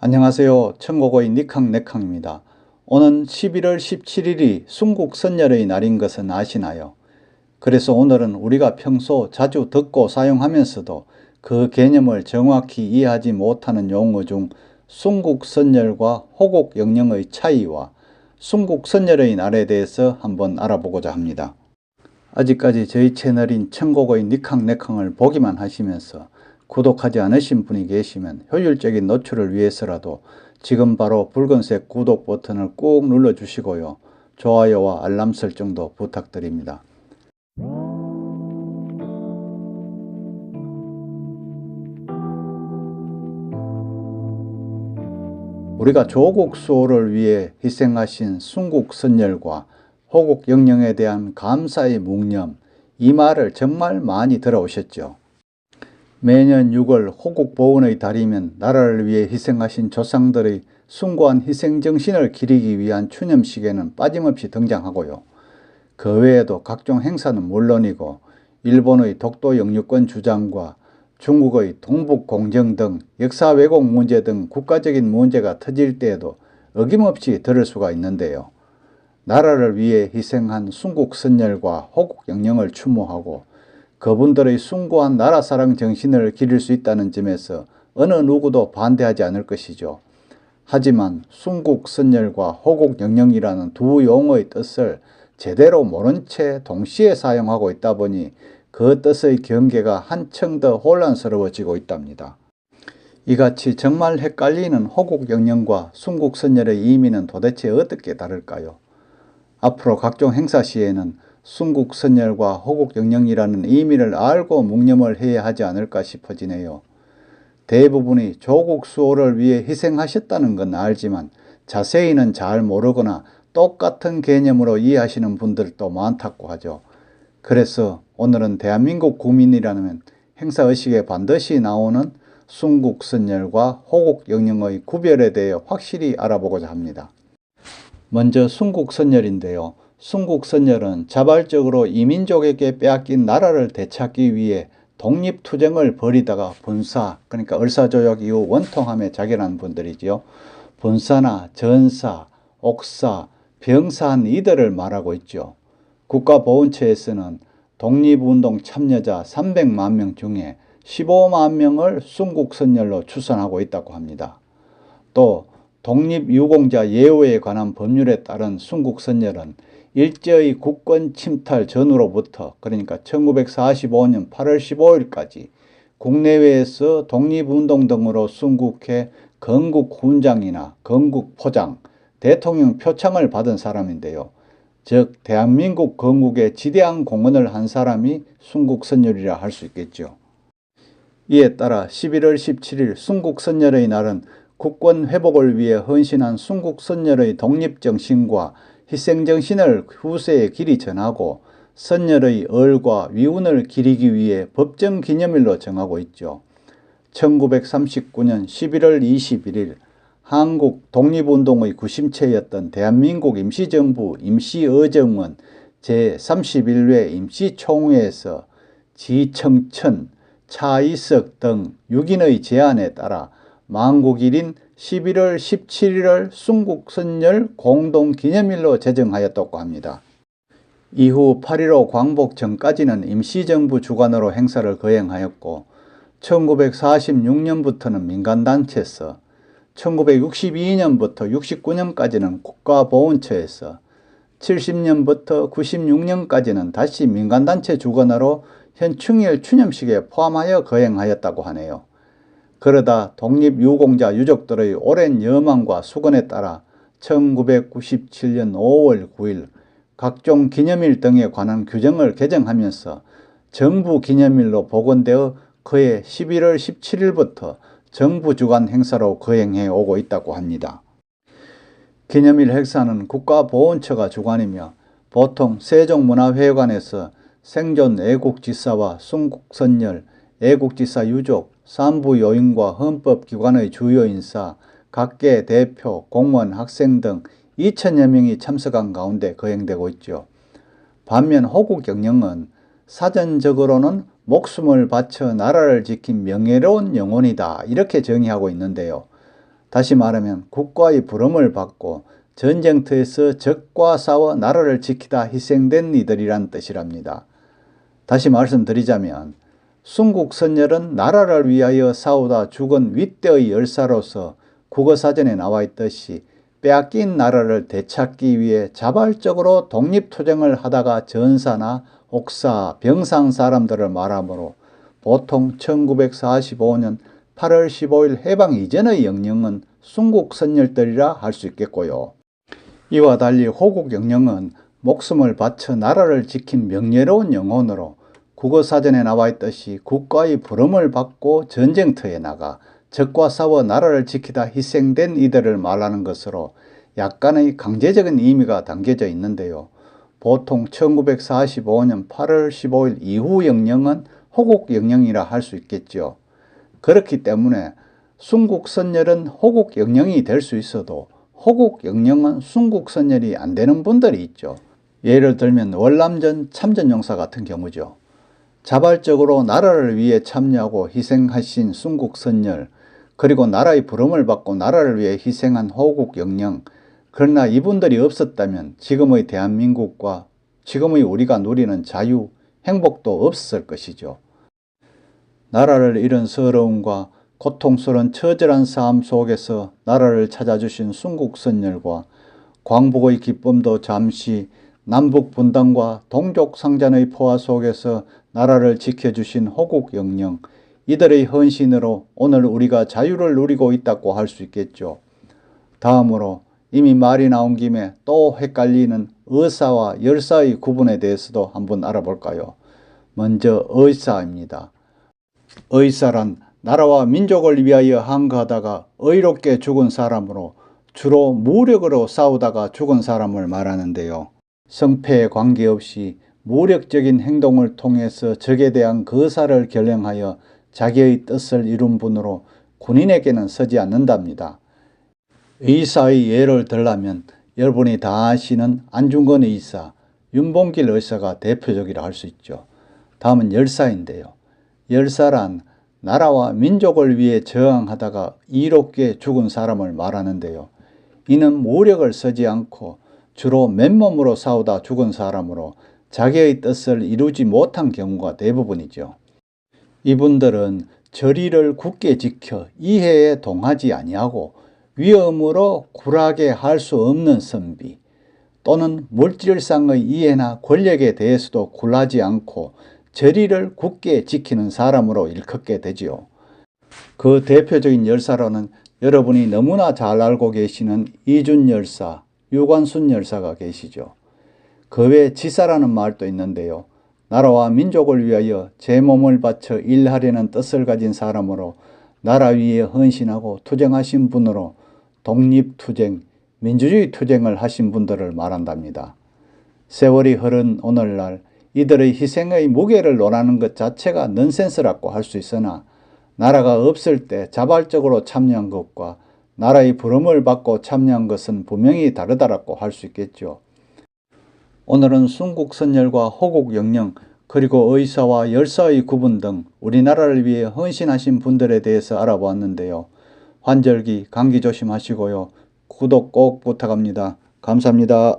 안녕하세요. 천고고의 니캉네캉입니다. 오는 11월 17일이 순국선열의 날인 것은 아시나요? 그래서 오늘은 우리가 평소 자주 듣고 사용하면서도 그 개념을 정확히 이해하지 못하는 용어 중 순국선열과 호곡영령의 차이와 순국선열의 날에 대해서 한번 알아보고자 합니다. 아직까지 저희 채널인 천고고의 니캉네캉을 보기만 하시면서 구독하지 않으신 분이 계시면 효율적인 노출을 위해서라도 지금 바로 붉은색 구독 버튼을 꾹 눌러주시고요. 좋아요와 알람 설정도 부탁드립니다. 우리가 조국 수호를 위해 희생하신 순국선열과 호곡영령에 대한 감사의 묵념, 이 말을 정말 많이 들어오셨죠. 매년 6월 호국보훈의 달이면 나라를 위해 희생하신 조상들의 숭고한 희생정신을 기리기 위한 추념식에는 빠짐없이 등장하고요. 그 외에도 각종 행사는 물론이고 일본의 독도 영유권 주장과 중국의 동북공정 등 역사 왜곡 문제 등 국가적인 문제가 터질 때에도 어김없이 들을 수가 있는데요. 나라를 위해 희생한 순국선열과 호국영령을 추모하고 그분들의 숭고한 나라사랑 정신을 기릴 수 있다는 점에서 어느 누구도 반대하지 않을 것이죠. 하지만 순국선열과 호곡영령이라는 두 용어의 뜻을 제대로 모른 채 동시에 사용하고 있다 보니 그 뜻의 경계가 한층 더 혼란스러워지고 있답니다. 이같이 정말 헷갈리는 호곡영령과 순국선열의 의미는 도대체 어떻게 다를까요? 앞으로 각종 행사 시에는 순국선열과 호곡영령이라는 의미를 알고 묵념을 해야 하지 않을까 싶어지네요. 대부분이 조국 수호를 위해 희생하셨다는 건 알지만 자세히는 잘 모르거나 똑같은 개념으로 이해하시는 분들도 많다고 하죠. 그래서 오늘은 대한민국 국민이라면 행사의식에 반드시 나오는 순국선열과 호곡영령의 구별에 대해 확실히 알아보고자 합니다. 먼저 순국선열인데요. 순국선열은 자발적으로 이민족에게 빼앗긴 나라를 되찾기 위해 독립투쟁을 벌이다가 분사, 그러니까 을사조약 이후 원통함에 자결한 분들이죠. 분사나 전사, 옥사, 병사한 이들을 말하고 있죠. 국가보훈처에서는 독립운동 참여자 300만 명 중에 15만 명을 순국선열로 추산하고 있다고 합니다. 또 독립유공자 예우에 관한 법률에 따른 순국선열은 일제의 국권 침탈 전후로부터, 그러니까 1945년 8월 15일까지 국내외에서 독립운동 등으로 순국해 건국훈장이나 건국포장, 대통령 표창을 받은 사람인데요. 즉 대한민국 건국에 지대한 공헌을 한 사람이 순국선열이라 할 수 있겠죠. 이에 따라 11월 17일 순국선열의 날은 국권 회복을 위해 헌신한 순국선열의 독립정신과 희생정신을 후세에 길이 전하고 선열의 얼과 위운을 기리기 위해 법정기념일로 정하고 있죠. 1939년 11월 21일 한국 독립운동의 구심체였던 대한민국 임시정부 임시의정원 제31회 임시총회에서 지청천, 차이석 등 6인의 제안에 따라 만국일인 11월 17일을 순국선열 공동기념일로 제정하였다고 합니다. 이후 8.15 광복 전까지는 임시정부 주관으로 행사를 거행하였고 1946년부터는 민간단체에서 1962년부터 69년까지는 국가보훈처에서 70년부터 96년까지는 다시 민간단체 주관으로 현충일 추념식에 포함하여 거행하였다고 하네요. 그러다 독립유공자 유족들의 오랜 여망과 수건에 따라 1997년 5월 9일 각종 기념일 등에 관한 규정을 개정하면서 정부 기념일로 복원되어 그해 11월 17일부터 정부 주관 행사로 거행해 오고 있다고 합니다. 기념일 행사는 국가보훈처가 주관이며 보통 세종문화회관에서 생존 애국지사와 순국선열, 애국지사 유족, 산부요인과 헌법기관의 주요 인사, 각계 대표, 공무원, 학생 등 2천여 명이 참석한 가운데 거행되고 있죠. 반면 호국영령은 사전적으로는 목숨을 바쳐 나라를 지킨 명예로운 영혼이다 이렇게 정의하고 있는데요. 다시 말하면 국가의 부름을 받고 전쟁터에서 적과 싸워 나라를 지키다 희생된 이들이란 뜻이랍니다. 다시 말씀드리자면 순국선열은 나라를 위하여 싸우다 죽은 윗대의 열사로서 국어사전에 나와 있듯이 빼앗긴 나라를 되찾기 위해 자발적으로 독립투쟁을 하다가 전사나 옥사, 병상 사람들을 말하므로 보통 1945년 8월 15일 해방 이전의 영령은 순국선열들이라 할 수 있겠고요. 이와 달리 호국영령은 목숨을 바쳐 나라를 지킨 명예로운 영혼으로 국어사전에 나와 있듯이 국가의 부름을 받고 전쟁터에 나가 적과 싸워 나라를 지키다 희생된 이들을 말하는 것으로 약간의 강제적인 의미가 담겨져 있는데요. 보통 1945년 8월 15일 이후 영령은 호국영령이라 할 수 있겠죠. 그렇기 때문에 순국선열은 호국영령이 될 수 있어도 호국영령은 순국선열이 안 되는 분들이 있죠. 예를 들면 월남전 참전용사 같은 경우죠. 자발적으로 나라를 위해 참여하고 희생하신 순국선열, 그리고 나라의 부름을 받고 나라를 위해 희생한 호국영령, 그러나 이분들이 없었다면 지금의 대한민국과 지금의 우리가 누리는 자유, 행복도 없었을 것이죠. 나라를 잃은 서러움과 고통스러운 처절한 삶 속에서 나라를 찾아주신 순국선열과 광복의 기쁨도 잠시 남북 분단과 동족 상잔의 포화 속에서 나라를 지켜주신 호국영령, 이들의 헌신으로 오늘 우리가 자유를 누리고 있다고 할 수 있겠죠. 다음으로 이미 말이 나온 김에 또 헷갈리는 의사와 열사의 구분에 대해서도 한번 알아볼까요? 먼저 의사입니다. 의사란 나라와 민족을 위하여 항거하다가 의롭게 죽은 사람으로 주로 무력으로 싸우다가 죽은 사람을 말하는데요. 성패에 관계없이 무력적인 행동을 통해서 적에 대한 거사를 결행하여 자기의 뜻을 이룬 분으로 군인에게는 서지 않는답니다. 의사의 예를 들라면 여러분이 다 아시는 안중근 의사, 윤봉길 의사가 대표적이라 할 수 있죠. 다음은 열사인데요. 열사란 나라와 민족을 위해 저항하다가 이롭게 죽은 사람을 말하는데요. 이는 무력을 쓰지 않고 주로 맨몸으로 싸우다 죽은 사람으로 자기의 뜻을 이루지 못한 경우가 대부분이죠. 이분들은 절의를 굳게 지켜 이해에 동하지 아니하고 위험으로 굴하게 할 수 없는 선비, 또는 물질상의 이해나 권력에 대해서도 굴하지 않고 절의를 굳게 지키는 사람으로 일컫게 되지요. 그 대표적인 열사로는 여러분이 너무나 잘 알고 계시는 이준 열사, 유관순 열사가 계시죠. 그 외 지사라는 말도 있는데요. 나라와 민족을 위하여 제 몸을 바쳐 일하려는 뜻을 가진 사람으로 나라 위에 헌신하고 투쟁하신 분으로 독립투쟁, 민주주의 투쟁을 하신 분들을 말한답니다. 세월이 흐른 오늘날 이들의 희생의 무게를 논하는 것 자체가 넌센스라고 할 수 있으나 나라가 없을 때 자발적으로 참여한 것과 나라의 부름을 받고 참여한 것은 분명히 다르다고 할 수 있겠죠. 오늘은 순국선열과 호국영령, 그리고 의사와 열사의 구분 등 우리나라를 위해 헌신하신 분들에 대해서 알아보았는데요. 환절기, 감기 조심하시고요. 구독 꼭 부탁합니다. 감사합니다.